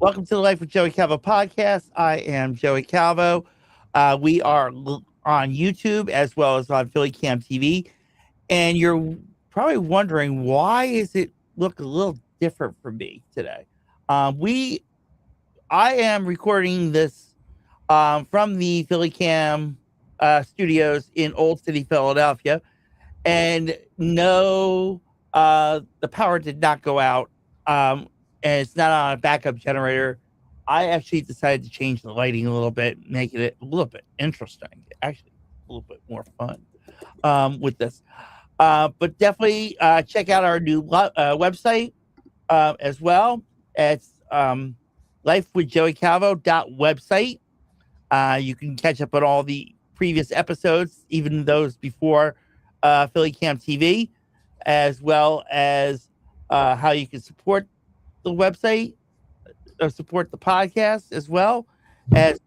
Welcome to the Life with Joey Calvo podcast. I am Joey Calvo. We are on YouTube as well as on PhillyCAM TV. And you're probably wondering, why is it look a little different for me today? I am recording this from the PhillyCAM studios in Old City, Philadelphia. And no, the power did not go out, and it's not on a backup generator. I actually decided to change the lighting a little bit, making it a little bit interesting, actually a little bit more fun with this. But definitely check out our new website as well. It's lifewithjoeycalvo.website. You can catch up on all the previous episodes, even those before PhillyCAM TV, as well as how you can support the website, or support the podcast as well as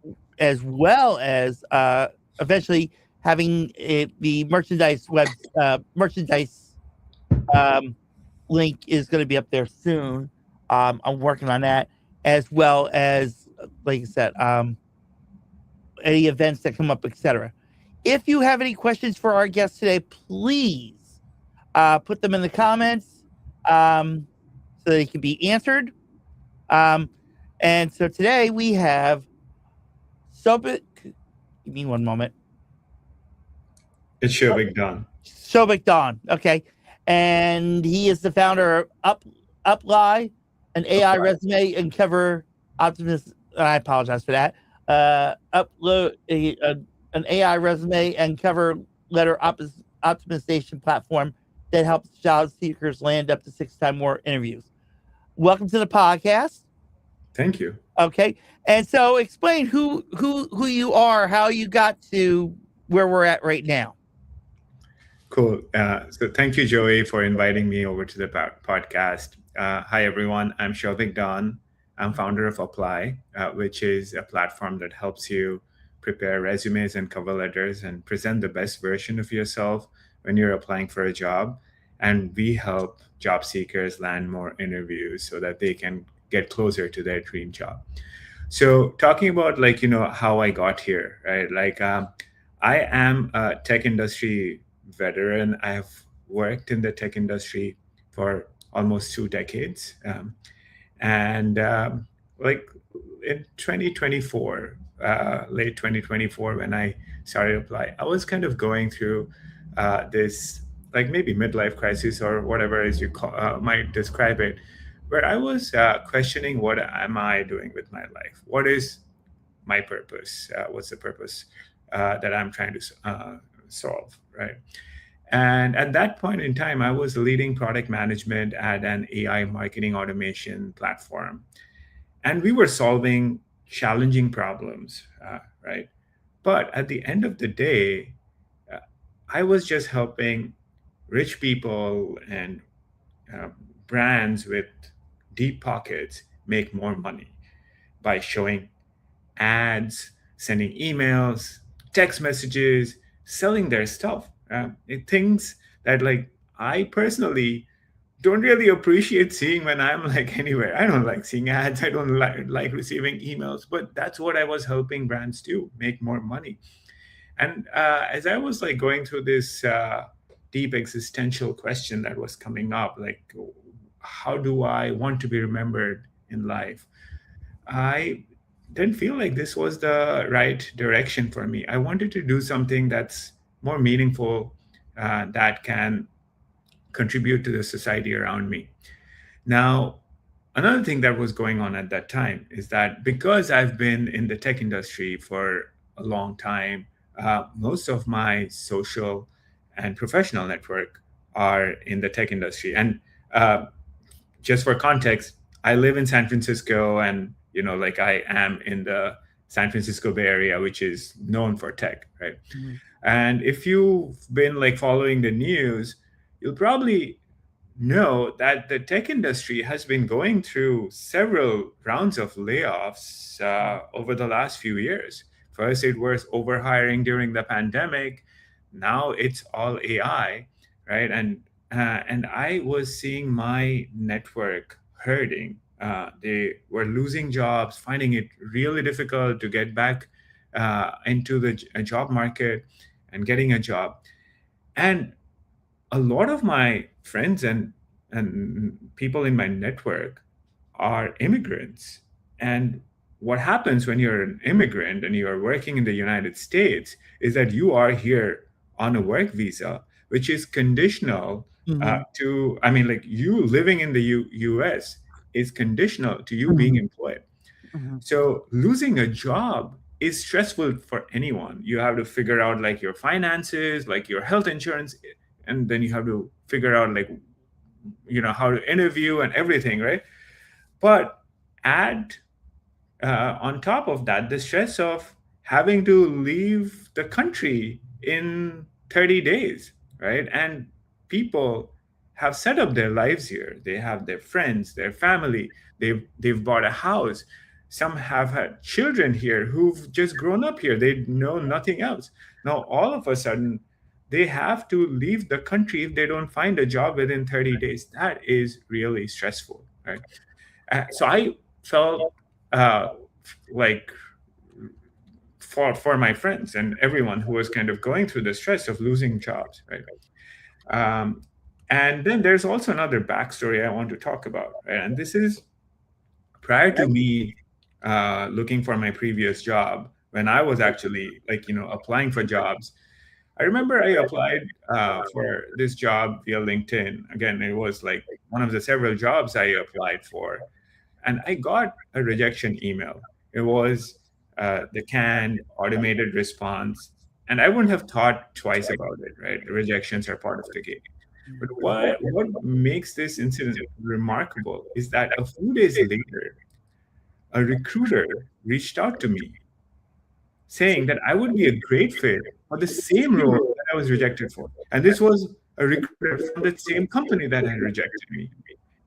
eventually having the merchandise um, link is going to be up there soon. I'm working on that, as well as, like I said, any events that come up, etc. If you have any questions for our guest today, please put them in the comments so they can be answered. And so today we have Soubhik. Give me one moment. It's Soubhik Dawn. Soubhik Dawn. Okay. And he is the founder of Upplai, an AI resume and cover optimist. I apologize for that. Upload an AI resume and cover letter optimization platform that helps job seekers land up to 6 times more interviews. Welcome to the podcast. Thank you. Okay, and so explain who you are, how you got to where we're at right now. Cool. So thank you, Joey, for inviting me over to the podcast. Hi, everyone. I'm Soubhik Dawn. I'm founder of Upplai, which is a platform that helps you prepare resumes and cover letters and present the best version of yourself when you're applying for a job. And we help job seekers land more interviews so that they can get closer to their dream job. So talking about how I got here, right? I am a tech industry veteran. I have worked in the tech industry for almost 2 decades. And like in 2024, late 2024, when I started Apply, I was kind of going through this like maybe midlife crisis or whatever as you might describe it, where I was questioning, what am I doing with my life? What is my purpose? What's the purpose that I'm trying to solve, right? And at that point in time, I was leading product management at an AI marketing automation platform. And we were solving challenging problems, right? But at the end of the day, uh, I was just helping rich people and uh, brands with deep pockets make more money by showing ads, sending emails, text messages, selling their stuff. Things that I personally don't really appreciate seeing when I'm like anywhere. I don't like seeing ads. I don't like receiving emails, but that's what I was helping brands do, make more money. And as I was like going through this deep existential question that was coming up, like, how do I want to be remembered in life? I didn't feel like this was the right direction for me. I wanted to do something that's more meaningful, that can contribute to the society around me. Now, another thing that was going on at that time is that because I've been in the tech industry for a long time, most of my social and professional network are in the tech industry. And uh, just for context, I live in San Francisco, and like I am in the San Francisco Bay Area, which is known for tech, right? Mhm. And if you've been like following the news, you'll probably know that the tech industry has been going through several rounds of layoffs over the last few years. First, it was overhiring during the pandemic. Now it's all AI, right? And I was seeing my network hurting They were losing jobs, finding it really difficult to get back into the job market and getting a job. And a lot of my friends and people in my network are immigrants. And what happens when you're an immigrant and you are working in the United States is that you are here on a work visa, which is conditional Mm-hmm. to, I mean, like you living in the US is conditional to you being Mm-hmm. employed. Mm-hmm. So losing a job is stressful for anyone. You have to figure out like your finances, like your health insurance, and then you have to figure out like how to interview and everything, right? But add on top of that the stress of having to leave the country in 30 days, right? And people have set up their lives here. They have their friends, their family. They've bought a house. Some have had children here who've just grown up here. They know nothing else. Now all of a sudden they have to leave the country if they don't find a job within 30 days. That is really stressful, right? So I felt uh, like for my friends and everyone who was kind of going through the stress of losing jobs, right? Um, and then there's also another backstory I want to talk about, right? And this is prior to me looking for my previous job, when I was actually like applying for jobs. I remember I applied for this job via LinkedIn. Again, it was like one of the several jobs I applied for, and I got a rejection email. It was the canned automated response, and I wouldn't have thought twice about it. Right, rejections are part of the game. But what makes this incident remarkable is that a few days later, a recruiter reached out to me saying that I would be a great fit for the same role that I was rejected for. And this was a recruiter from the same company that had rejected me.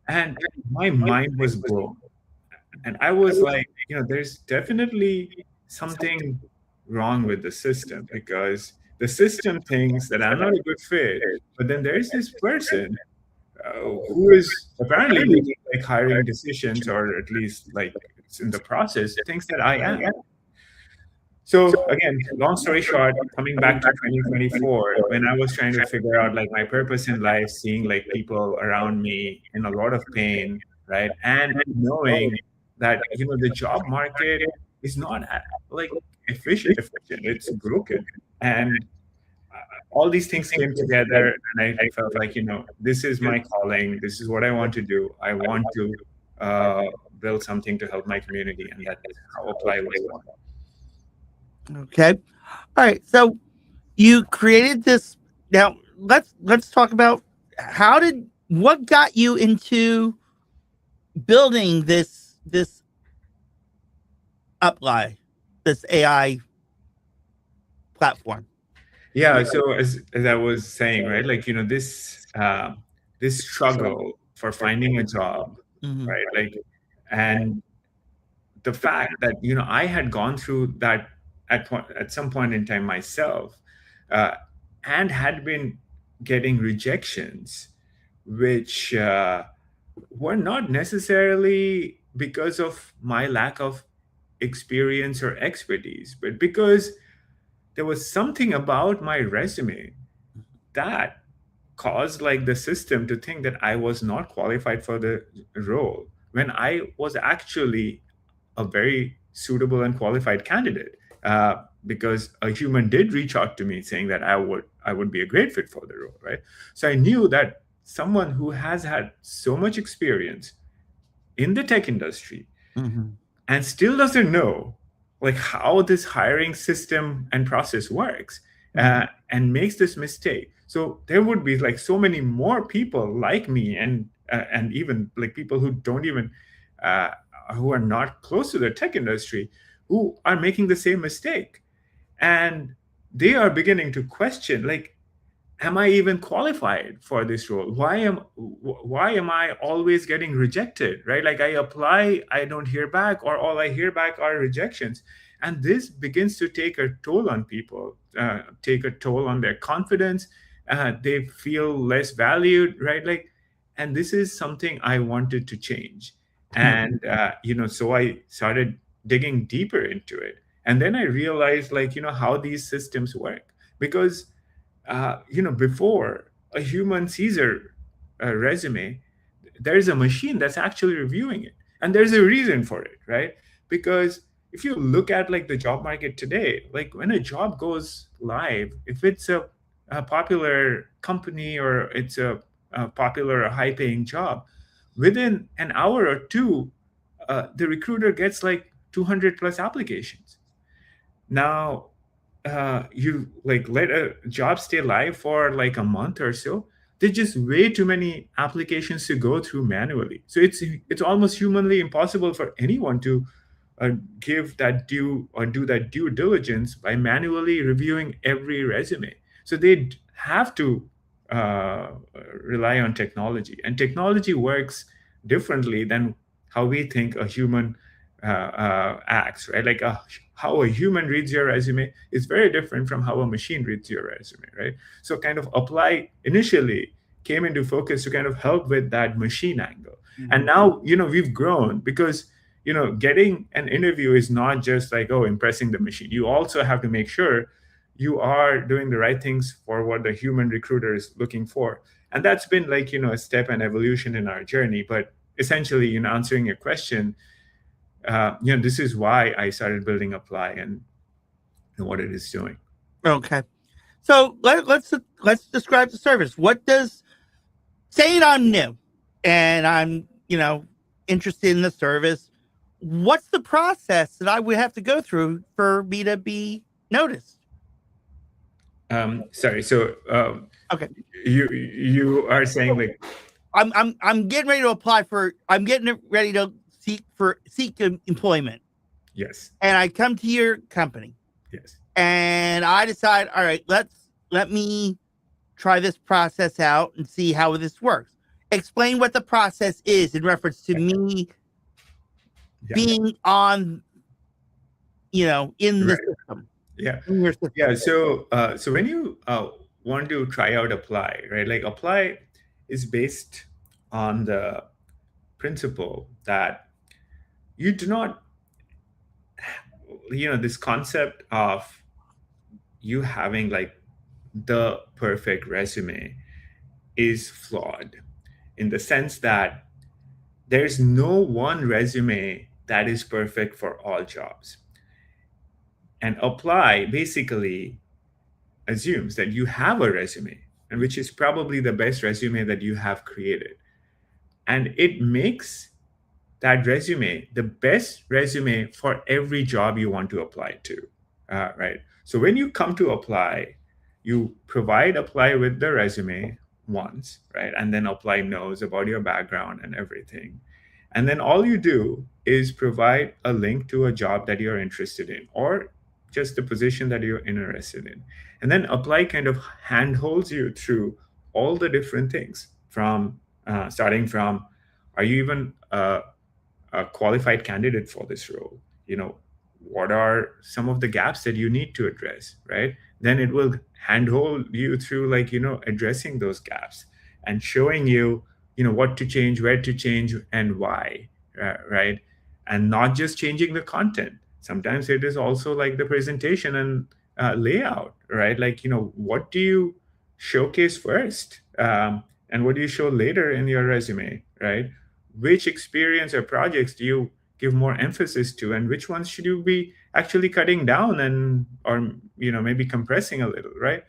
And my mind was blown. And I was like, there's definitely something wrong with the system, because the system thinks that I'm not a good fit, but then there's this person who is apparently making like hiring decisions, or at least like it's in the process, thinks that I am. So again, long story short, coming back to 2024, when I was trying to figure out like my purpose in life, seeing like people around me in a lot of pain, right? And knowing that, the job market is not like efficient, it's broken. And all these things came together, and I felt like, this is my calling. This is what I want to do. I want to uh, build something to help my community. And that's how Apply was born. Okay. All right. So you created this. Now let's talk about what got you into building this Upplai, this AI platform. Yeah, so as I was saying, right, like this struggle for finding a job, Mm-hmm. right, like, and the fact that I had gone through that at some point in time myself, uh, and had been getting rejections, which were not necessarily because of my lack of experience or expertise, but because there was something about my resume that caused like the system to think that I was not qualified for the role, when I was actually a very suitable and qualified candidate. Because a human did reach out to me saying that I would be a great fit for the role, right? So I knew that someone who has had so much experience in the tech industry Mm-hmm. and still doesn't know like how this hiring system and process works, and makes this mistake. So there would be like so many more people like me, and even like people who don't even uh, who are not close to the tech industry, who are making the same mistake, and they are beginning to question like, am I even qualified for this role? Why am I always getting rejected, right? Like I apply, I don't hear back, or all I hear back are rejections. And this begins to take a toll on people, take a toll on their confidence. They feel less valued, right? Like, and this is something I wanted to change. And so I started digging deeper into it, and then I realized, like, how these systems work. Because before a human sees a resume, there's a machine that's actually reviewing it, and there's a reason for it, right? Because if you look at, like, the job market today, like, when a job goes live, if it's a popular company, or it's a popular, high paying job, within an hour or two, the recruiter gets like 200 plus applications. Now, you, like, let a job stay live for like a month or so, there's just way too many applications to go through manually. So it's almost humanly impossible for anyone to uh, give that due or do that due diligence by manually reviewing every resume. So they have to uh, rely on technology, and technology works differently than how we think a human acts, right? Like, how a human reads your resume is very different from how a machine reads your resume, right? So kind of Upplai initially came into focus to kind of help with that machine angle. And now, we've grown, because getting an interview is not just like, oh, impressing the machine. You also have to make sure you are doing the right things for what the human recruiter is looking for. And that's been, like, a step and evolution in our journey. But essentially, answering your question, this is why I started building Upplai and what it is doing. Okay. So let's describe the service. What does, say I'm new and I'm, interested in the service. What's the process that I would have to go through for me to be noticed? Sorry. So Okay. you are saying, like, I'm getting ready to apply for. I'm getting ready to seek employment. Yes. And I come to your company. Yes. And I decide, all right, let me try this process out and see how this works. Explain what the process is in reference to me being on, in the system. Yeah. In your system. Yeah. So when you want to try out Upplai, right? Like, Upplai is based on the principle that you do not, this concept of you having, like, the perfect resume is flawed, in the sense that there's no one resume that is perfect for all jobs. And Upplai basically assumes that you have a resume, and which is probably the best resume that you have created. And it makes that resume the best resume for every job you want to apply to, right? So when you come to Upplai, you provide Upplai with the resume once, right? And then Upplai knows about your background and everything. And then all you do is provide a link to a job that you're interested in, or just the position that you're interested in. And then Upplai kind of handholds you through all the different things, from starting from, are you even a qualified candidate for this role? What are some of the gaps that you need to address, right? Then it will handhold you through, like, addressing those gaps and showing you, what to change, where to change, and why, right? And not just changing the content. Sometimes it is also like the presentation and layout, right? Like, what do you showcase first, and what do you show later in your resume, right? Which experience or projects do you give more emphasis to, and which ones should you be actually cutting down, and or maybe compressing a little, right?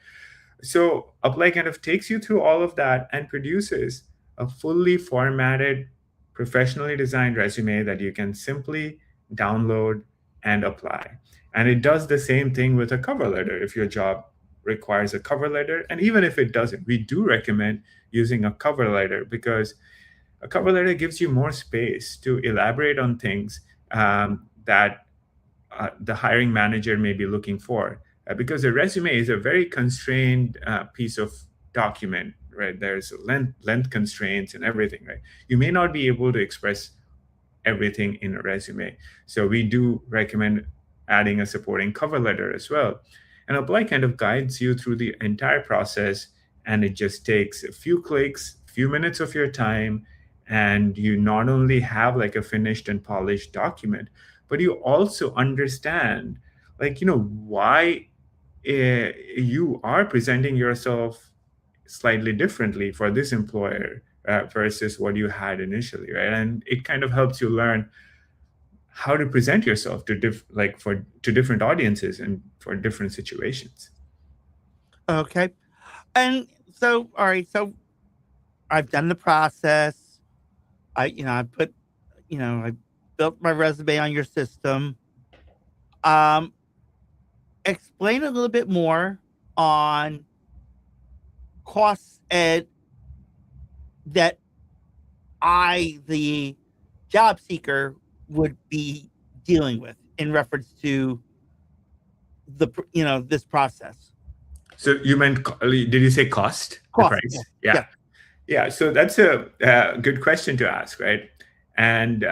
So Upplai kind of takes you through all of that and produces a fully formatted, professionally designed resume that you can simply download and apply. And it does the same thing with a cover letter if your job requires a cover letter. And even if it doesn't, we do recommend using a cover letter, because a cover letter gives you more space to elaborate on things that the hiring manager may be looking for. Because a resume is a very constrained piece of document, right? There's length constraints and everything, right? You may not be able to express everything in a resume. So we do recommend adding a supporting cover letter as well. And Upplai kind of guides you through the entire process, and it just takes a few clicks, few minutes of your time, and you not only have like a finished and polished document, but you also understand, like, why you are presenting yourself slightly differently for this employer versus what you had initially, right? And it kind of helps you learn how to present yourself to different audiences and for different situations. Okay. And so, all right. So I've done the process. I put, I built my resume on your system. Um, Explain a little bit more on costs and that the job seeker, would be dealing with in reference to this process. So you meant, did you say cost? The Cost. price? Yeah. Yeah. So that's a good question to ask, right? And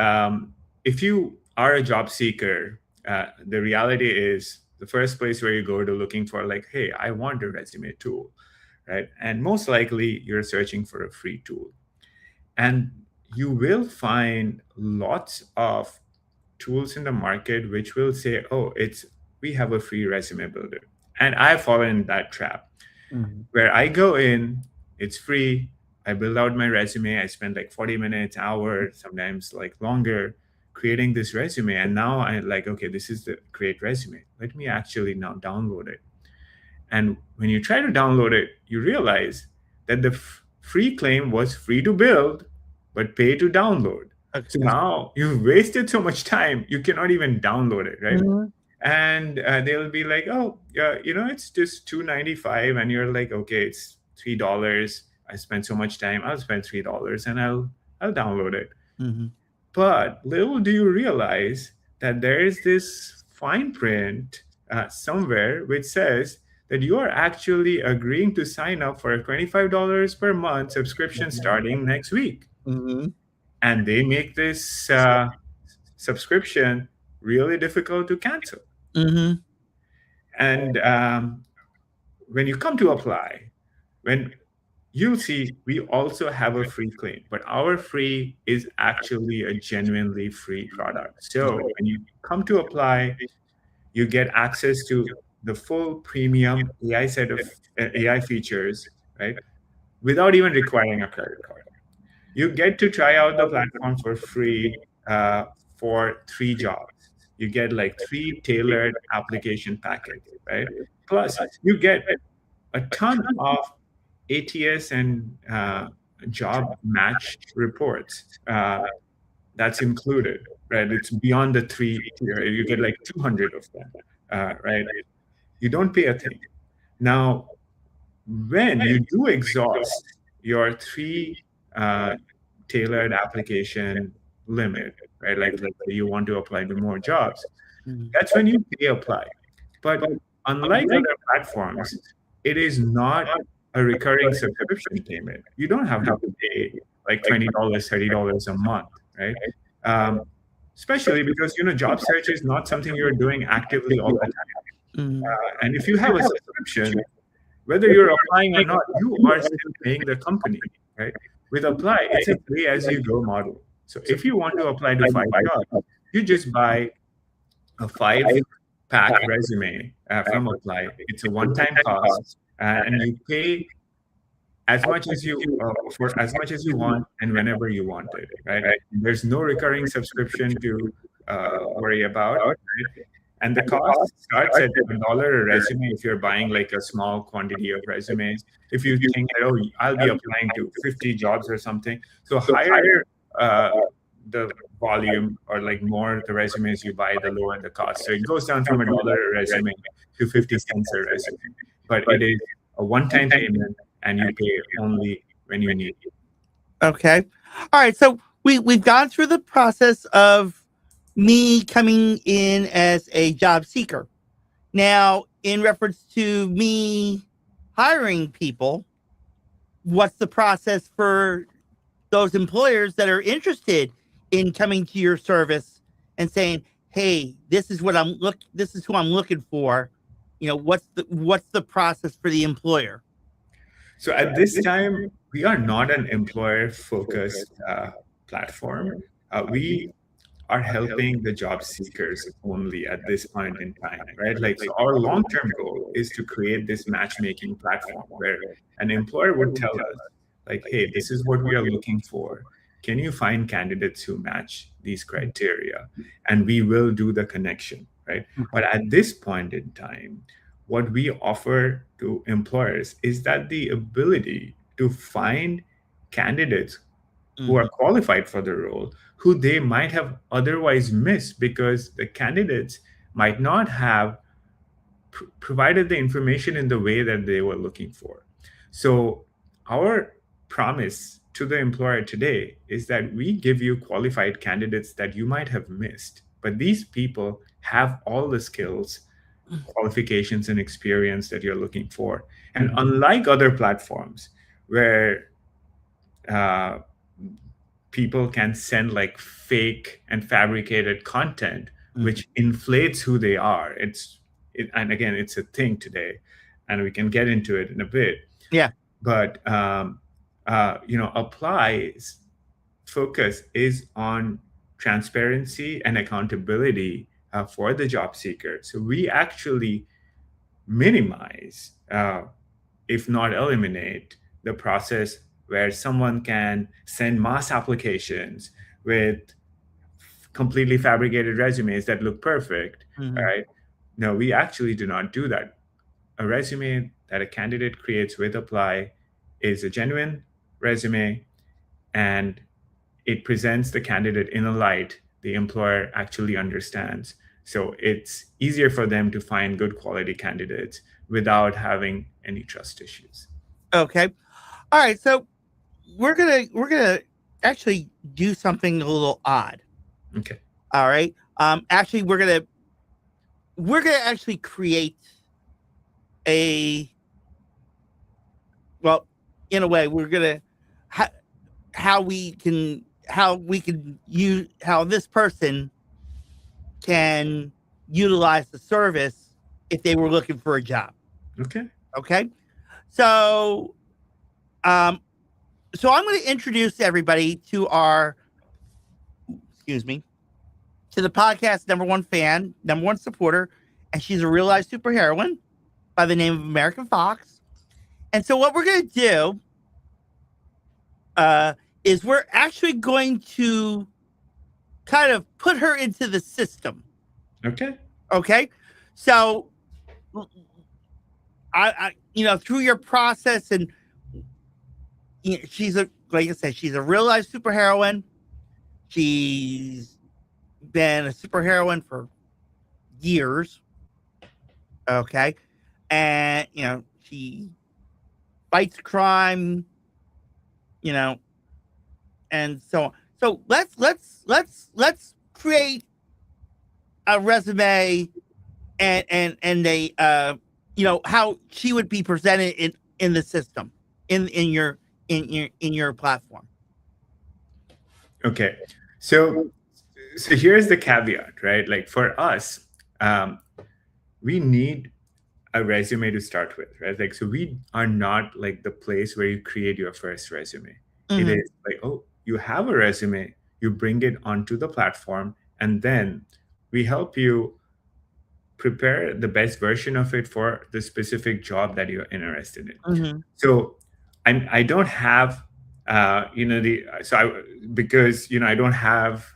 if you are a job seeker, the reality is the first place where you go to looking for, like, hey, I want a resume tool, right? And most likely you're searching for a free tool. And you will find lots of tools in the market which will say, oh, we have a free resume builder. And I've fallen in that trap where I go in, it's free. I build out my resume. I spend like 40 minutes, hour, sometimes like longer creating this resume. And now I like, okay, this is the great resume. Let me actually now download it. And when you try to download it, you realize that the free claim was free to build, but pay to download. Okay. So now you've wasted so much time, you cannot even download it, right? And they'll be like, oh, yeah, it's just $2.95, and you're like, okay, it's $3. I spent so much time, I'll spend $3 and I'll download it. But little do you realize that there is this fine print somewhere which says that you are actually agreeing to sign up for a $25 per month subscription starting next week. And they make this subscription really difficult to cancel. And when you come to apply, when you'll see we also have a free claim, but our free is actually a genuinely free product. So when you come to apply, you get access to the full premium AI set of AI features, right? Without even requiring a credit card. You get to try out the platform for free for 3 jobs. You get like 3 tailored application packets, right? Plus, you get a ton of ATS and job match reports. That's included, right? It's beyond the 3 tier. You get like 200 of them, right? You don't pay a thing. Now, when you do exhaust your 3 tailored application limit, right? Like you want to apply to more jobs, that's when you pay apply. But unlike other platforms, it is not a recurring subscription payment. You don't have to pay like $20, $30 a month, right? Especially because job search is not something you're doing actively all the time. And if you have a subscription, whether you're applying or not, you are still paying the company, right? With Apply, it's a pay as you go model. So if you want to apply to 5 jobs, you just buy a 5-pack resume from Apply. It's a one-time cost, and you pay as much as you for as much as you want and whenever you want it, right? There's no recurring subscription to worry about, right? And the cost starts at $1 a resume if you're buying like a small quantity of resumes. If you think that, oh, I'll be applying to 50 jobs or something, so higher the volume or like more the resumes you buy, the lower the cost. So it goes down from $1 a resume to 50 cents a resume. But it is a one-time payment, and you pay only when you need it. Okay. All right. So we've gone through the process of me coming in as a job seeker. Now, in reference to me hiring people, what's the process for those employers that are interested in coming to your service and saying, "Hey, this is who I'm looking for." What's the process for the employer? So at this time, we are not an employer-focused platform. We are helping the job seekers only at this point in time, right? Like, so our long-term goal is to create this matchmaking platform where an employer would tell us, like, hey, this is what we are looking for. Can you find candidates who match these criteria? And we will do the connection, right? But at this point in time, what we offer to employers is that the ability to find candidates who are qualified for the role who they might have otherwise missed because the candidates might not have provided the information in the way that they were looking for. So, our promise to the employer today is that we give you qualified candidates that you might have missed, but these people have all the skills, qualifications, and experience that you're looking for. And unlike other platforms where uh, people can send like fake and fabricated content which inflates who they are, and again, it's a thing today, and we can get into it in a bit. Yeah. But Apply's focus is on transparency and accountability for the job seeker. So we actually minimize, if not eliminate, the process where someone can send mass applications with completely fabricated resumes that look perfect, right? No, we actually do not do that. A resume that a candidate creates with Apply is a genuine resume, and it presents the candidate in a light the employer actually understands. So it's easier for them to find good quality candidates without having any trust issues. Okay. All right. So we're gonna actually do something a little odd. Okay. All right. Actually, we're gonna actually create a, well, in a way, we're gonna how this person can utilize the service if they were looking for a job. Okay. Okay. So, I'm going to introduce everybody to to the podcast number one fan, number one supporter, and she's a real life superheroine by the name of American Fox. And so, what we're going to do is we're actually going to kind of put her into the system. Okay. Okay. So, I through your process, and she's like I said, she's a real life superheroine. She's been a superheroine for years. Okay. And she fights crime, and so on. So let's create a resume and they how she would be presented in the system in your platform. Okay. So here's the caveat, right? Like for us, we need a resume to start with, right? Like, so we are not like the place where you create your first resume. It is like, oh, you have a resume, you bring it onto the platform, and then we help you prepare the best version of it for the specific job that you're interested in. So I don't have, because I don't have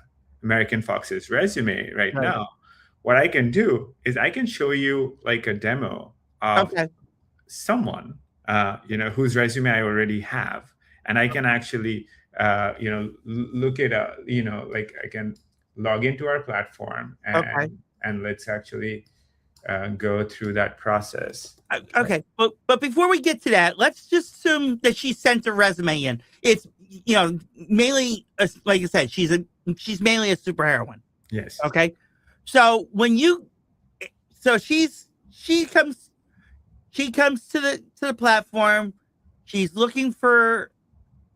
American Fox's resume right now. What I can do is I can show you like a demo of someone, whose resume I already have, and I can actually, look it up. Like I can log into our platform and let's actually go through that process. Okay, but before we get to that, let's just assume that she sent a resume in. It's mainly like I said, she's mainly a superheroine. Yes. Okay, so she comes to the platform. She's looking for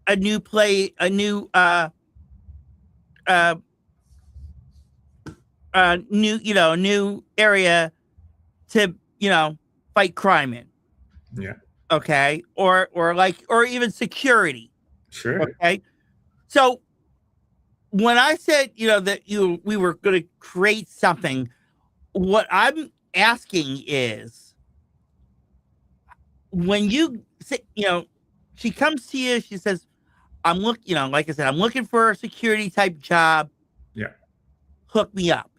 a new new area to fight crime in. Yeah. okay, or even security, Sure. okay. So when I said, that we were going to create something, what I'm asking is, when you say, she comes to you, she says, like I said, I'm looking for a security type job. Yeah. Hook me up.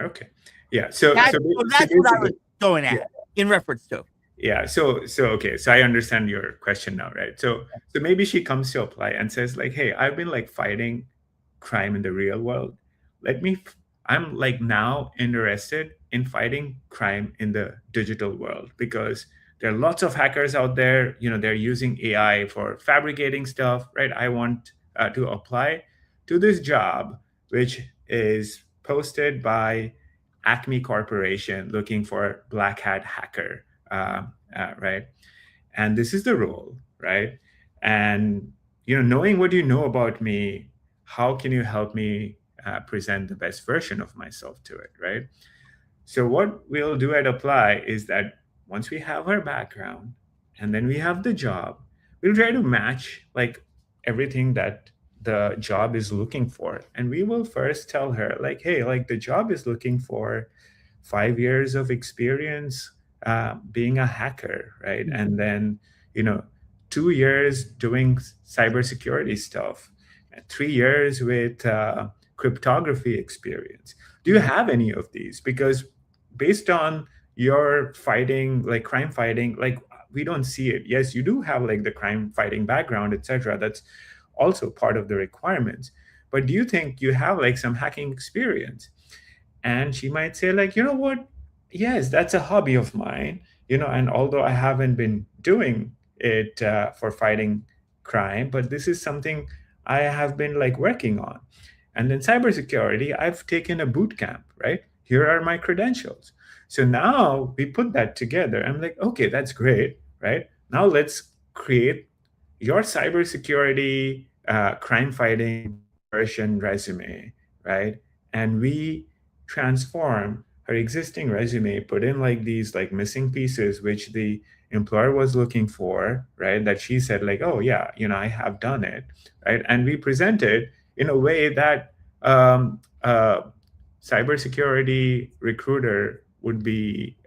Okay. Yeah. So That's so so so that's what I was basically, going yeah. at in reference to. Yeah. So okay. So I understand your question now, right? So maybe she comes to apply and says like, "Hey, I've been like fighting crime in the real world. Let me. I'm like now interested in fighting crime in the digital world because there are lots of hackers out there. They're using AI for fabricating stuff, right? I want to apply to this job, which is posted by Acme Corporation looking for black hat hacker, right? And this is the role, right? And knowing what you know about me, how can you help me present the best version of myself to it, right? So what we'll do at Apply is that once we have our background and then we have the job, we'll try to match like everything that the job is looking for. And we will first tell her like, hey, like the job is looking for 5 years of experience being a hacker, right? And then, you know, 2 years doing cybersecurity stuff, and 3 years with cryptography experience. Do you have any of these? Because based on your fighting, like crime fighting, like we don't see it. Yes, you do have like the crime fighting background, etc. That's also part of the requirements. But do you think you have like some hacking experience? And she might say like, you know what, yes, that's a hobby of mine, and although I haven't been doing it for fighting crime, but this is something I have been like working on. And then cybersecurity, I've taken a boot camp, right? Here are my credentials. So now we put that together. I'm like, okay, that's great, right? Now let's create your cybersecurity crime fighting version resume, right? And we transform her existing resume, put in like these like missing pieces which the employer was looking for, right? That she said like, oh yeah, I have done it, right? And we present it in a way that a cybersecurity recruiter would be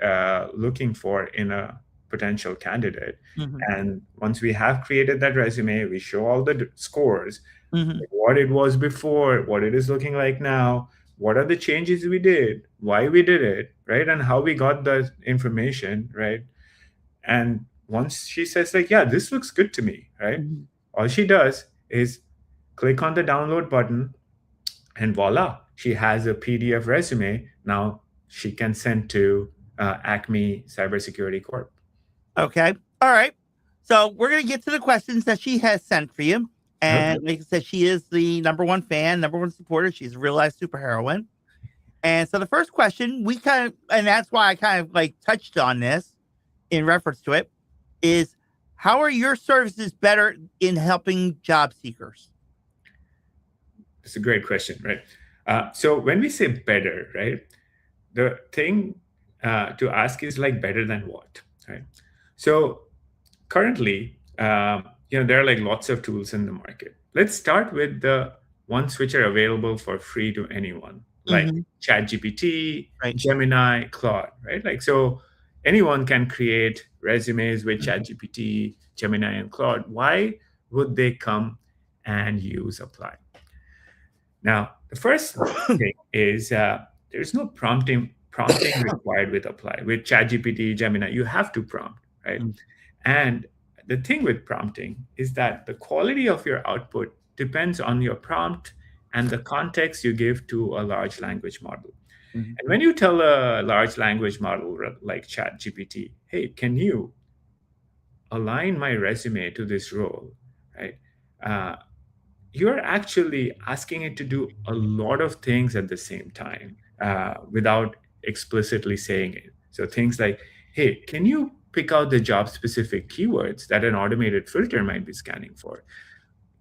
looking for in a potential candidate. Mm-hmm. And once we have created that resume, we show all the scores, Mm-hmm. like what it was before, what it is looking like now, what are the changes we did, why we did it, right? And how we got the information, right? And once she says, like, yeah, this looks good to me, right? Mm-hmm. All she does is click on the download button, and voila, she has a PDF resume. Now she can send to Acme Cybersecurity Corp. Okay. All right. So we're gonna get to the questions that she has sent for you. Okay. And like I said, she is the number one fan, number one supporter. She's a real life superheroine. And so the first question and that's why I kind of like touched on this in reference to it, is how are your services better in helping job seekers? It's a great question, right? So when we say better, right, the thing to ask is like better than what, right? So currently, there are like lots of tools in the market. Let's start with the ones which are available for free to anyone, like Mm-hmm. ChatGPT, Right. Gemini, Claude, right? Like, so anyone can create resumes with ChatGPT, Gemini, and Claude. Why would they come and use Apply? Now, the first thing is there's no prompting required with Apply. With ChatGPT, Gemini, you have to prompt, right? And the thing with prompting is that the quality of your output depends on your prompt and the context you give to a large language model. Mm-hmm. And when you tell a large language model like ChatGPT, hey, can you align my resume to this role, right? Uh, you're actually asking it to do a lot of things at the same time without explicitly saying it. So things like, hey, can you pick out the job specific keywords that an automated filter might be scanning for?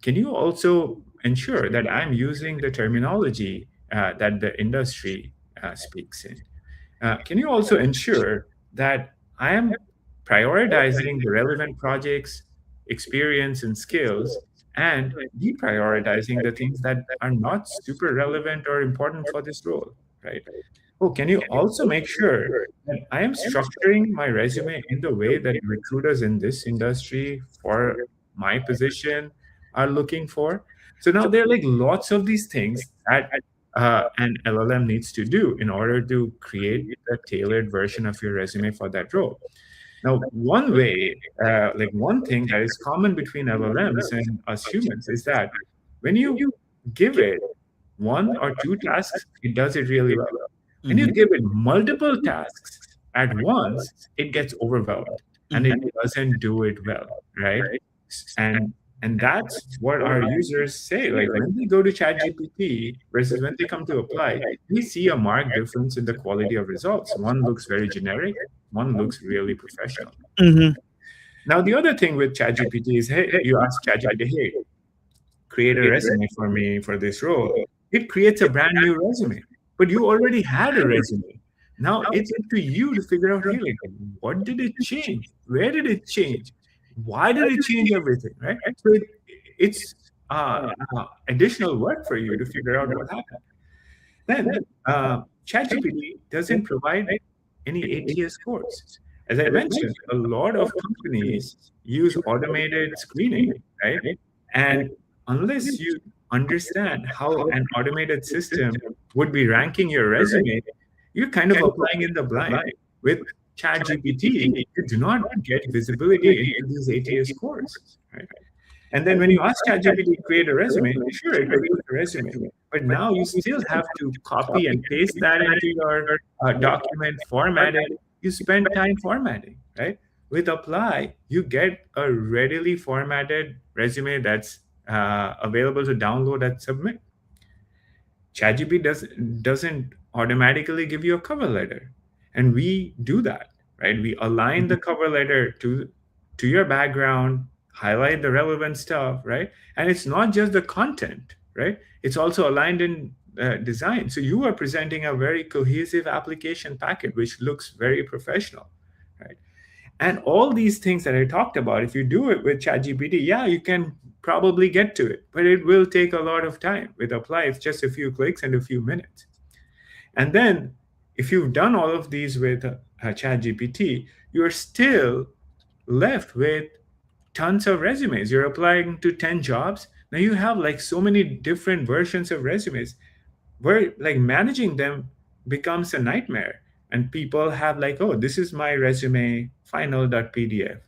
Can you also ensure that I'm using the terminology that the industry speaks in? Can you also ensure that I am prioritizing the relevant projects, experience, and skills, and deprioritizing the things that are not super relevant or important for this role, right? Oh, can you also make sure that I am structuring my resume in the way that recruiters in this industry for my position are looking for? So now there are like lots of these things that an LLM needs to do in order to create a tailored version of your resume for that role. Now, one way, like one thing that is common between LLMs and us humans is that when you give it one or two tasks, it does it really well. When you Mhm. give it multiple tasks at once, it gets overwhelmed and it Mhm. doesn't do it well, right? And that's what our users say. Like when they go to ChatGPT versus when they come to apply, we see a marked difference in the quality of results. One looks very generic, one looks really professional. Mhm. Now, the other thing with ChatGPT is, hey, you ask ChatGPT, hey, create a resume for me for this role. It creates a brand new resume, but you already had a resume. Now it's up to you to figure out, hey, like, what did it change? Where did it change? Why did it change everything? Right? So it's additional work for you to figure out what happened. Then ChatGPT doesn't provide any ATS scores. As I mentioned, a lot of companies use automated screening, right? And unless you understand how an automated system would be ranking your resume, you're kind of applying in the blind. With ChatGPT, you do not get visibility into these ATS scores, right? And then when you ask ChatGPT to create a resume, sure, it creates a resume. But now you still have to copy and paste that into your document, format it. You spend time formatting, right? With Apply, you get a readily formatted resume that's available to download and submit. ChatGPT doesn't automatically give you a cover letter, and we do that, right? We align the cover letter to your background, highlight the relevant stuff, right? And it's not just the content, right? It's also aligned in design. So you are presenting a very cohesive application packet, which looks very professional, right? And all these things that I talked about, if you do it with ChatGPT, yeah, you can probably get to it, but it will take a lot of time. With Apply, it's just a few clicks and a few minutes. And then if you've done all of these with ChatGPT, you're still left with tons of resumes. You're applying to 10 jobs. Now you have like so many different versions of resumes where like managing them becomes a nightmare. And people have like, oh, this is my resume final.pdf.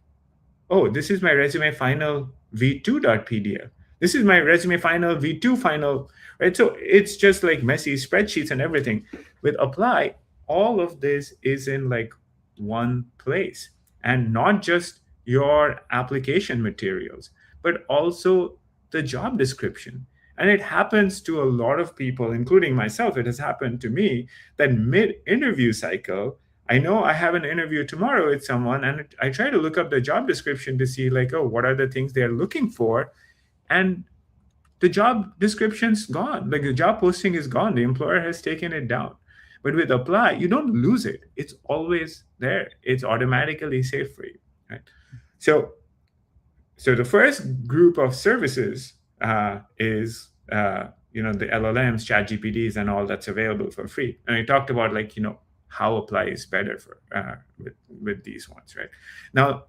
Oh, this is my resume final v2.pdf. This is my resume final v2 final, right? So it's just like messy spreadsheets and everything. With Apply, all of this is in like one place, and not just your application materials, but also the job description. And it happens to a lot of people, including myself. It has happened to me that mid interview cycle, I know I have an interview tomorrow with someone, and I try to look up the job description to see, like, oh, what are the things they're looking for? And the job description's gone. Like the job posting is gone. The employer has taken it down. But with Apply, you don't lose it. It's always there. It's automatically saved for you, right? So, so the first group of services is the LLMs, chat gpts, and all that's available for free. And we talked about, like, how Apply is better for with these ones, right? Now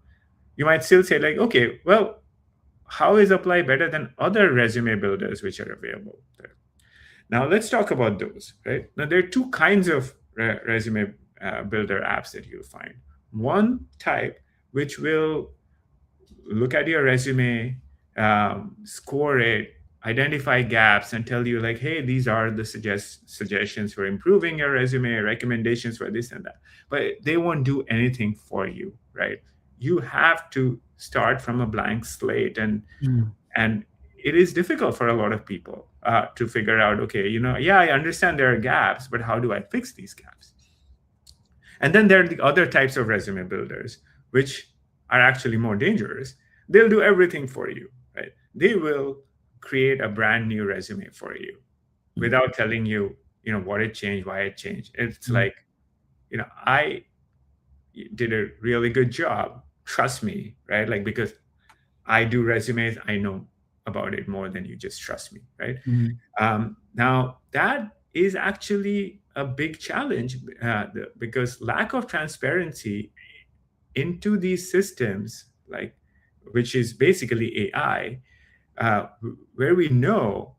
you might still say, like, okay, well, how is Apply better than other resume builders which are available there? Now let's talk about those, right? Now there are two kinds of resume builder apps that you'll find. One type which will look at your resume, score it, identify gaps, and tell you, like, hey, these are the suggestions for improving your resume, recommendations for this and that. But they won't do anything for you, right? You have to start from a blank slate, and it is difficult for a lot of people to figure out, okay, yeah, I understand there are gaps, but how do I fix these gaps? And then there are the other types of resume builders, which are actually more dangerous. They'll do everything for you, right? They will create a brand new resume for you without telling you, what it changed, why it changed. It's like, I did a really good job. Trust me, right? Like, because I do resumes, I know about it more than you just trust me, right? Mhm. Now, that is actually a big challenge because lack of transparency into these systems, like which is basically AI, where we know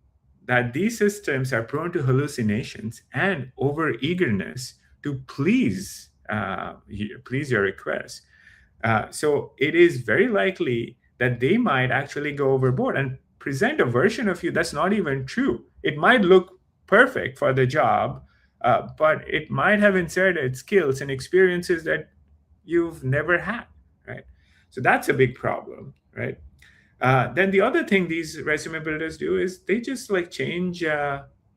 that these systems are prone to hallucinations and over eagerness to please your request. So it is very likely that they might actually go overboard and present a version of you that's not even true. It might look perfect for the job, but it might have inserted skills and experiences that you've never had, right? So that's a big problem, right? Then the other thing these resume builders do is they just like change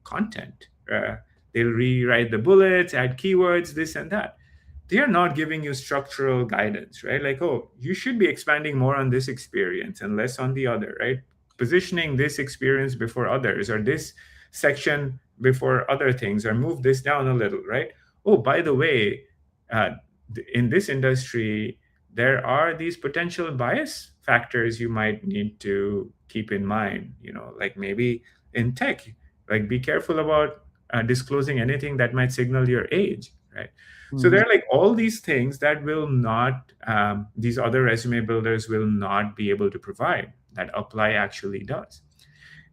content. They'll rewrite the bullets, add keywords, this and that. They are not giving you structural guidance, right? Like, oh, you should be expanding more on this experience and less on the other, right? Positioning this experience before others, or this section before other things, or move this down a little, right? Oh, by the way, uh, in this industry, there are these potential bias factors you might need to keep in mind. Like maybe in tech, like be careful about disclosing anything that might signal your age, right? So there Mhm. are like all these things that will not these other resume builders will not be able to provide, that Apply actually does.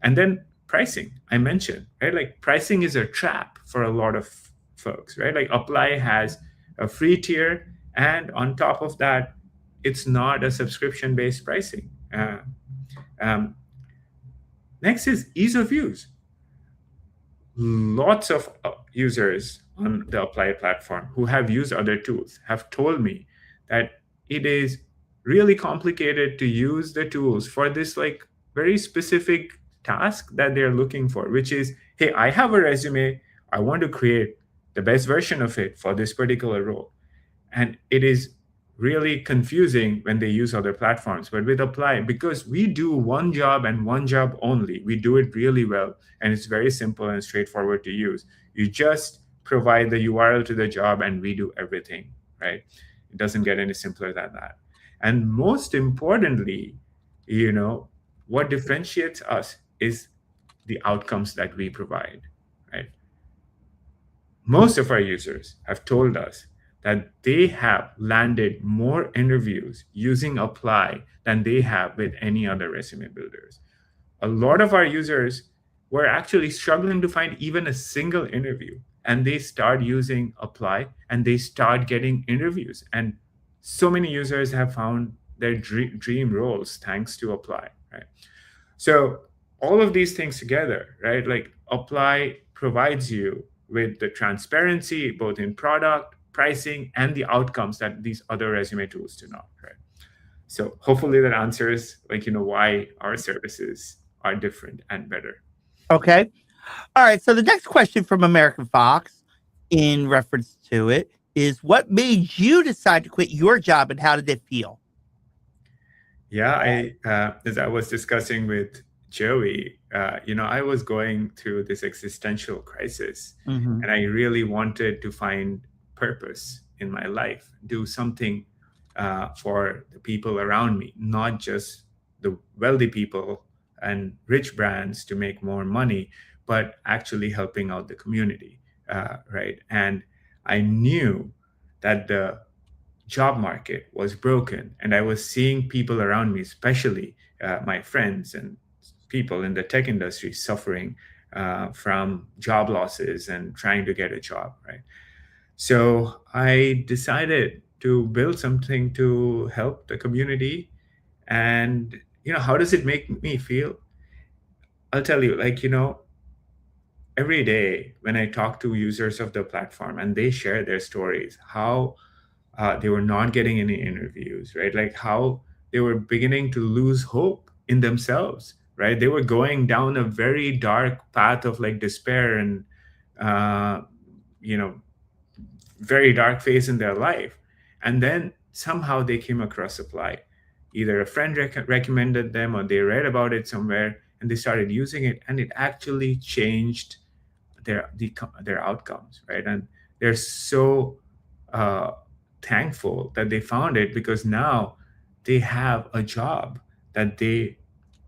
And then pricing, I mentioned, right? Like pricing is a trap for a lot of folks, right? Like Apply has a free tier, and on top of that, it's not a subscription based pricing. Um, Next is ease of use. Lots of users on the Apply platform who have used other tools have told me that it is really complicated to use the tools for this like very specific task that they're looking for, which is, hey, I have a resume, I want to create the best version of it for this particular role. And it is really confusing when they use other platforms. But with Apply, because we do one job and one job only, we do it really well, and it's very simple and straightforward to use. You just provide the URL to the job and we do everything, right? It doesn't get any simpler than that. And most importantly, you know what differentiates us is the outcomes that we provide, right? Most of our users have told us that they have landed more interviews using Apply than they have with any other resume builders. A lot of our users were actually struggling to find even a single interview, and they start using Apply and they start getting interviews. And so many users have found their dream roles thanks to Apply, right? So all of these things together, right? Like Apply provides you with the transparency both in product, pricing, and the outcomes that these other resume tools do not, right? So hopefully that answers why our services are different and better. Okay. All right. So the next question from American Fox, in reference to it, is what made you decide to quit your job and how did it feel? Yeah, as I was discussing with Joey, I was going through this existential crisis, Mm-hmm. and I really wanted to find purpose in my life, do something for the people around me, not just the wealthy people and rich brands to make more money, but actually helping out the community, right? And I knew that the job market was broken, and I was seeing people around me, especially my friends and people in the tech industry, suffering from job losses and trying to get a job, right? So I decided to build something to help the community. And how does it make me feel? I'll tell you, every day when I talk to users of the platform and they share their stories, how they were not getting any interviews, right? Like how they were beginning to lose hope in themselves, right? They were going down a very dark path of like despair and, uh, you know, very dark phase in their life. And then somehow they came across Apply. Either a friend recommended them or they read about it somewhere and they started using it, and it actually changed their outcomes, right? And they're so uh, thankful that they found it, because now they have a job that they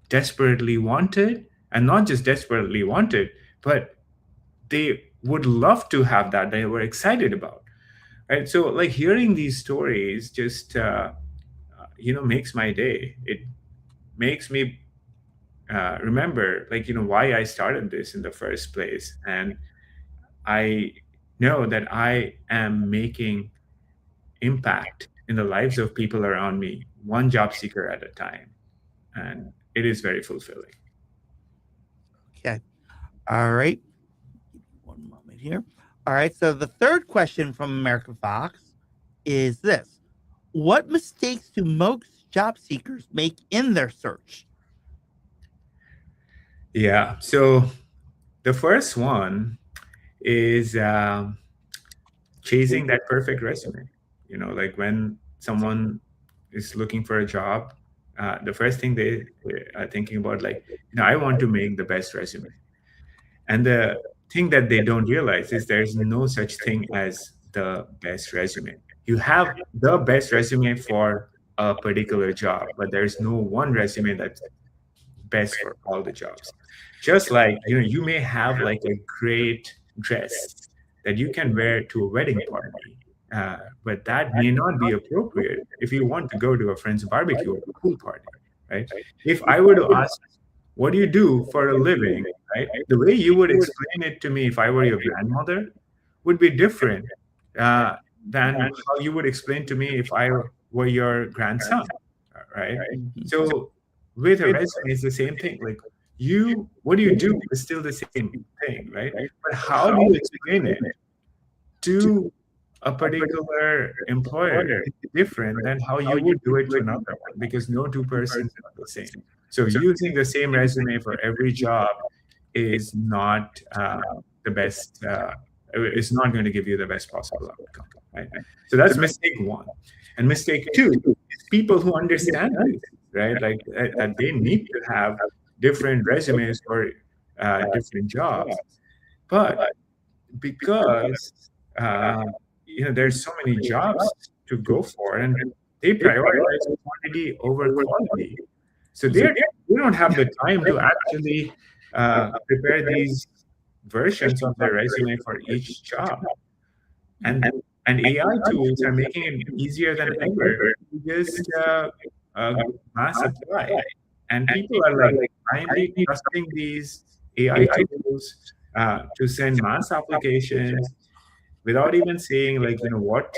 desperately wanted, and not just desperately wanted, but they would love to have, that they were excited about, right? So like hearing these stories just makes my day. It makes me remember, like, why I started this in the first place. And I know that I am making impact in the lives of people around me, one job seeker at a time. And it is very fulfilling. Okay. All right. One moment here. All right. So the third question from American Fox is this: what mistakes do most job seekers make in their search? Yeah. So the first one is chasing that perfect resume. Like when someone is looking for a job, the first thing they are thinking about, like, I want to make the best resume. And the thing that they don't realize is there's no such thing as the best resume. You have the best resume for a particular job, but there's no one resume that's best for all the jobs. Just like, you may have like a great dress that you can wear to a wedding party, but that may not be appropriate if you want to go to a friend's barbecue or a pool party, right? If I were to ask, what do you do for a living, right? The way you would explain it to me if I were your grandmother would be different uh, than how you would explain to me if I were your grandson, right? Mhm. So with a resume, it's the same thing. Like, what do you do is still the same thing, right? But how do you explain it to a particular employer is different than how you would do it to another one, because no two persons are the same. So using the same resume for every job is not the best. It's not going to give you the best possible outcome, right? So that's mistake one. And mistake two is people who understand this, right? Like that they need to have different resumes for different jobs, but because uh, there's so many jobs to go for, and they prioritize quantity over quality. So they don't have the time to actually prepare these versions of their resume for each job. And and AI tools are making it easier than ever to just uh, mass apply. And people are like blindly trusting these AI tools to send mass applications without even saying, like, what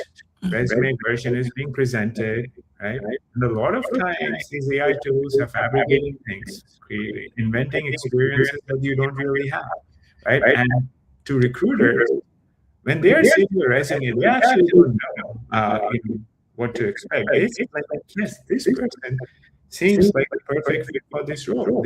resume version is being presented, right? And a lot of times these AI tools are fabricating things, inventing experiences that you don't really have, right? And to recruiters, when they are seeing your resume, they actually don't know what to expect. They say, like, yes, this person seems like the perfect fit for this role.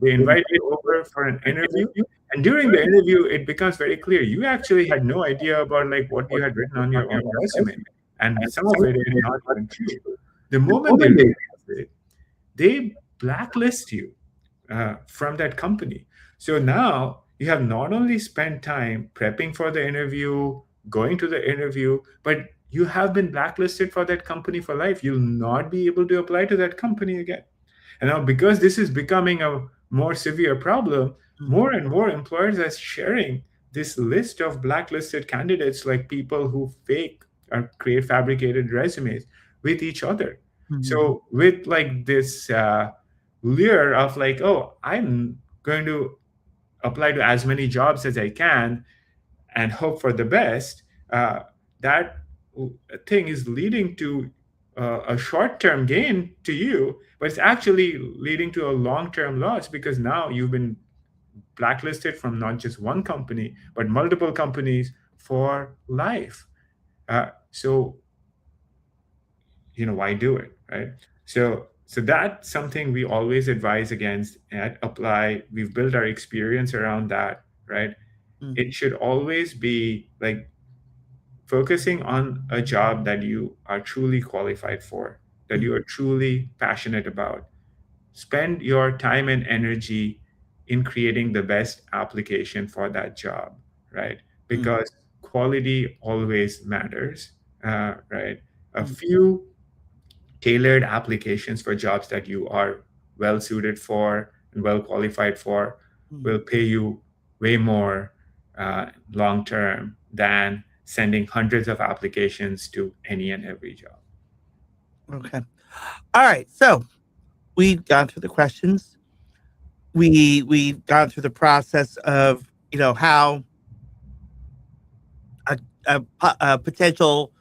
They invite you over for an interview, and during the interview, it becomes very clear you actually had no idea about like what you had written on your own resume, and some of it is not even true. The moment they realize it, they blacklist you from that company. So now you have not only spent time prepping for the interview, going to the interview, but you have been blacklisted for that company for life. You'll not be able to apply to that company again. And now, because this is becoming a more severe problem, more and more employers are sharing this list of blacklisted candidates, like people who fake or create fabricated resumes, with each other. So, with like this lure of like, oh, I'm going to apply to as many jobs as I can and hope for the best, that thing is leading to a short-term gain to you, but it's actually leading to a long-term loss, because now you've been blacklisted from not just one company but multiple companies for life. So why do it, right? So that's something we always advise against at Upplai. We've built our experience around that, right? It should always be like focusing on a job that you are truly qualified for, that you are truly passionate about. Spend your time and energy in creating the best application for that job, right? Because quality always matters. right? A Mhm. few tailored applications for jobs that you are well suited for and well qualified for will Mhm. pay you way more long term than sending hundreds of applications to any and every job. Okay. All right. So we've gone through the questions. We've gone through the process of how a, a potential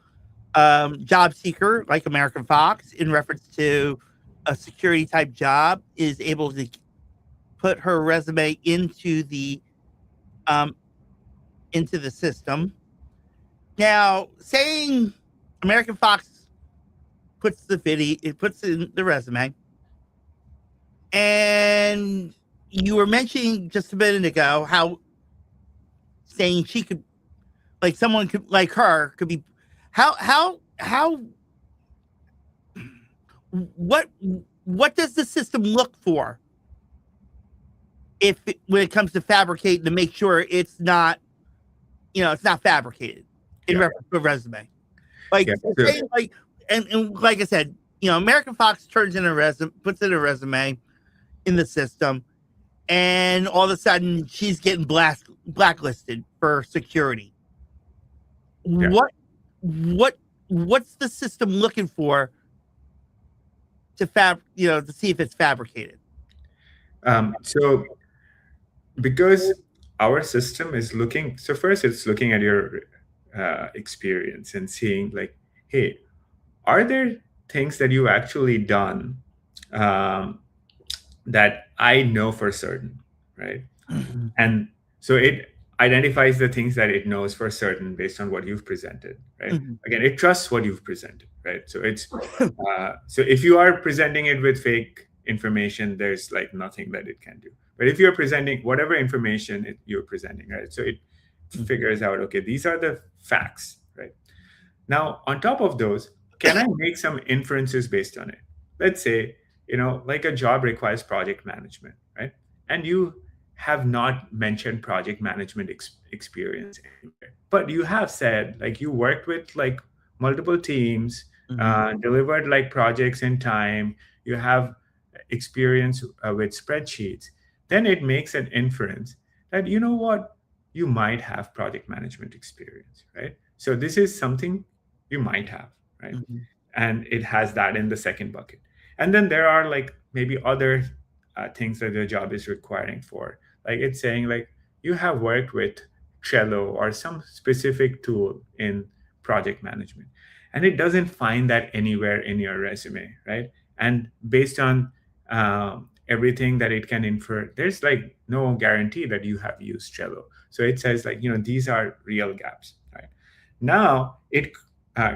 job seeker like American Fox, in reference to a security type job, is able to put her resume um, into the system. Now, saying American Fox puts the video, it puts in the resume, and you were mentioning just a minute ago how saying she could, like someone could, like her, could be, how what what does the system look for when it comes to fabricating, to make sure it's not fabricated in Yeah, reference to a resume? Like, yeah. So, saying, like, and like I said, American Fox turns in a resume, puts in a resume in the system, and all of a sudden she's getting blacklisted for security. yeah. What what what's the system looking for to see if it's fabricated? So because our system is looking, so first it's looking at your experience and seeing like, hey, are there things that you've actually done um, that I know for certain, right? Mhm. And so it identifies the things that it knows for certain based on what you've presented, right? Mhm. Again, it trusts what you've presented, right? So it's so if you are presenting it with fake information, there's like nothing that it can do. But if you're presenting whatever information you're presenting, right? So it Mhm. figures out, okay, these are the facts, right? Now, on top of those, can I make some inferences based on it? Let's say, like a job requires project management, right? And you have not mentioned project management experience anywhere, but you have said like you worked with like multiple teams, Mhm. delivered like projects in time, you have experience with spreadsheets, then it makes an inference that, you know what, you might have project management experience, right? So this is something you might have, right? Mhm. And it has that in the second bucket. And then there are like maybe other things that the job is requiring for. Like it's saying like you have worked with Trello or some specific tool in project management, and it doesn't find that anywhere in your resume, right? And based on everything that it can infer, there's like no guarantee that you have used Trello. So it says like, these are real gaps, right? Now it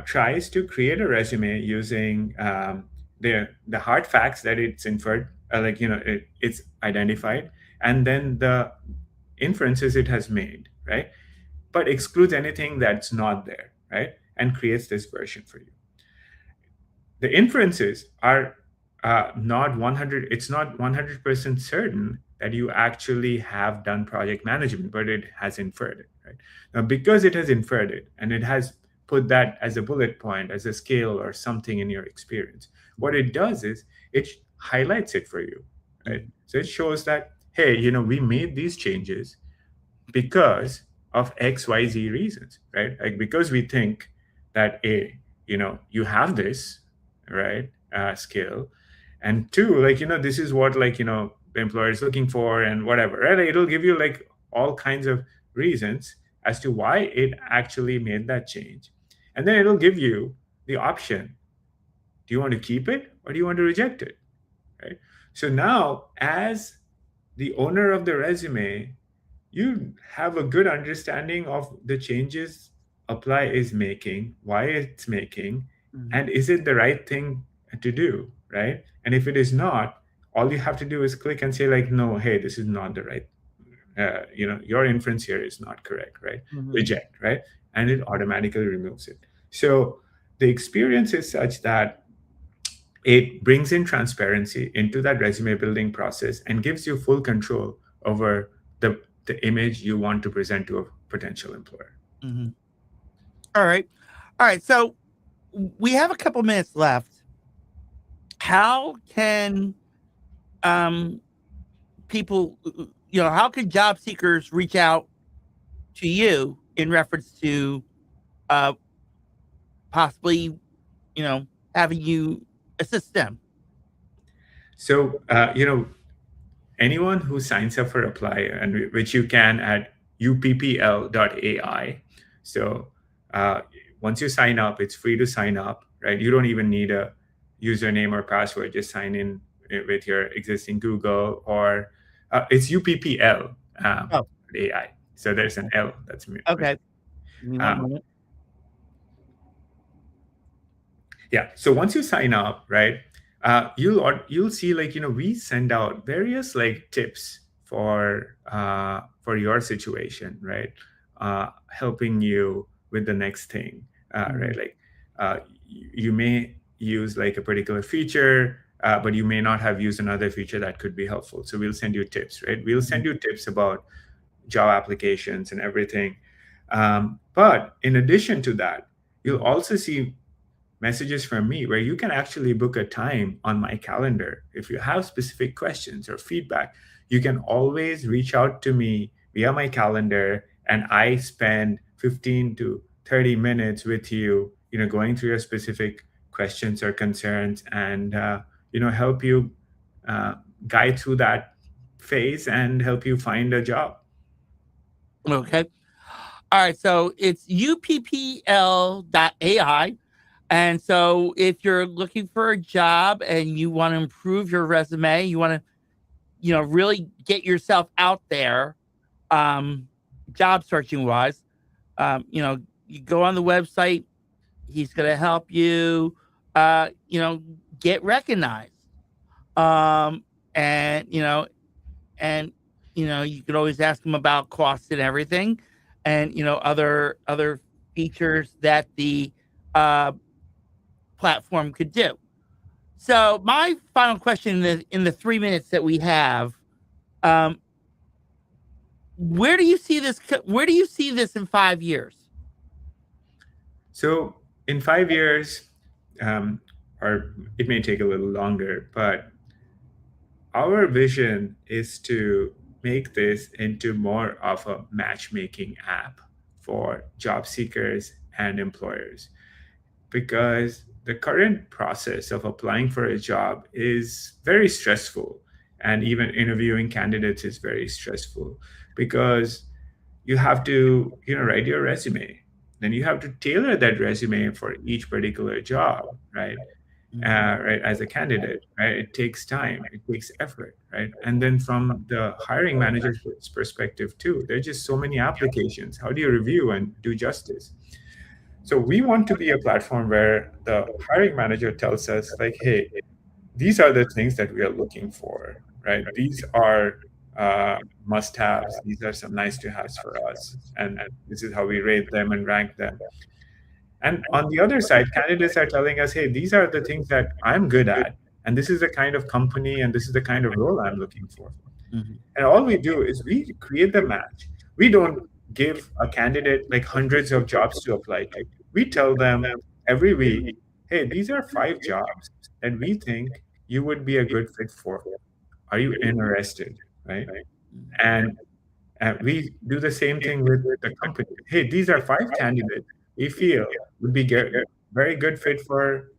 tries to create a resume using the hard facts that it's inferred, it's identified, and then the inferences it has made, right? But excludes anything that's not there, right? And creates this version for you. The inferences are not 100, it's not 100% certain that you actually have done project management, but it has inferred it, right? Now because it has inferred it and it has put that as a bullet point, as a scale or something in your experience, what it does is it highlights it for you, right? Mhm. So it shows that, hey, we made these changes because of XYZ reasons, right? Like because we think that A, you have this, right, skill, and two, like, this is what, like, the employer is looking for and whatever, right? Like, it'll give you like all kinds of reasons as to why it actually made that change. And then it'll give you the option. Do you want to keep it or do you want to reject it? Right. So now, as the owner of the resume, you have a good understanding of the changes Upplai is making, why it's making, Mhm. and is it the right thing to do, right? And if it is not, all you have to do is click and say like, no, hey, this is not the right, your inference here is not correct, right? Mhm. Reject, right? And it automatically removes it. So the experience is such that it brings in transparency into that resume building process and gives you full control over the image you want to present to a potential employer. Mhm. All right. All right, so we have a couple minutes left. How can um, people, how can job seekers reach out to you in reference to uh, possibly, having you assist them? So, anyone who signs up for Apply, and which you can at uppl.ai. So uh, once you sign up, it's free to sign up, right? You don't even need a username or password. Just sign in with your existing Google, or it's uppl Oh, AI. So there's an L that's okay. Give me one um, moment. yeah. So once you sign up, right, you'll see, like, we send out various like tips for your situation, right, helping you with the next thing, right, like uh, you may use like a particular feature, but you may not have used another feature that could be helpful. So we'll send you tips, right? We'll send you tips about job applications and everything. But in addition to that, you'll also see messages from me where you can actually book a time on my calendar. If you have specific questions or feedback, you can always reach out to me via my calendar, and I spend 15 to 30 minutes with you, going through your specific questions or concerns, and help you uh, guide through that phase and help you find a job. Okay. All right. So it's uppl.ai. And so if you're looking for a job and you want to improve your resume, you want to, really get yourself out there, job searching wise, you go on the website. He's going to help you, get recognized. Um, and, and, you can always ask him about costs and everything, and, other features that the uh, platform could do. So my final question in the 3 minutes that we have, um, where do you see this? Where do you see this in 5 years? So in 5 years, um, or it may take a little longer, but our vision is to make this into more of a matchmaking app for job seekers and employers, because the current process of applying for a job is very stressful, and even interviewing candidates is very stressful, because you have to write your resume, then you have to tailor that resume for each particular job, right? Right, as a candidate, right? It takes time, it takes effort, right? And then from the hiring manager's perspective too, there's just so many applications. How do you review and do justice? So we want to be a platform where the hiring manager tells us, like, hey, these are the things that we are looking for, right? These are must-haves. These are some nice-to-haves for us, and this is how we rate them and rank them. And on the other side, candidates are telling us, hey, these are the things that I'm good at, and this is the kind of company and this is the kind of role I'm looking for. Mhm. And all we do is we create the match. We don't give a candidate like hundreds of jobs to apply to. We tell them every week, hey, these are 5 jobs that we think you would be a good fit for. Are you interested? Right? And we do the same thing with the company. Hey, these are 5 candidates we feel would be very good fit for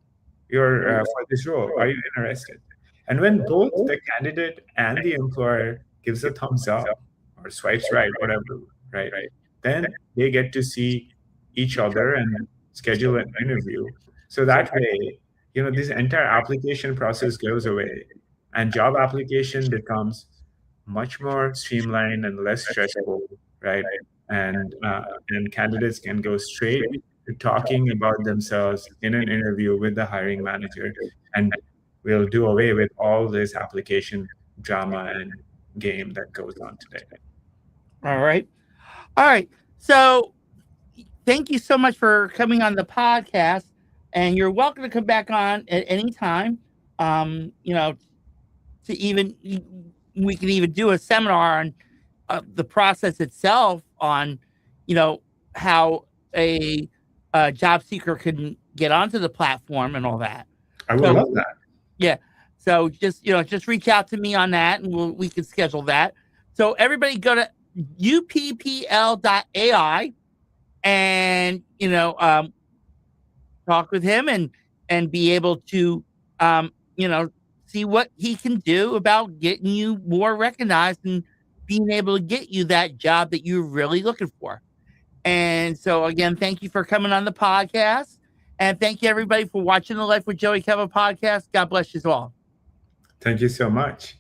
for this role. Are you interested? And when both the candidate and the employer gives a thumbs up or swipes right, whatever, right, then they get to see each other and schedule an interview. So that way, this entire application process goes away, and job application becomes much more streamlined and less stressful, right? And candidates can go straight to talking about themselves in an interview with the hiring manager, and we'll do away with all this application drama and game that goes on today. All right. All right. So thank you so much for coming on the podcast, and you're welcome to come back on at any time. You know, to even we can even do a seminar on the process itself, on how a job seeker can get onto the platform and all that. I would love that. Yeah. So just reach out to me on that, and we can schedule that. So everybody go to uppl.ai and talk with him and be able to see what he can do about getting you more recognized and being able to get you that job that you're really looking for. And so again, thank you for coming on the podcast, and thank you everybody for watching the Life with Joey Calvo podcast. God bless you all. Thank you so much.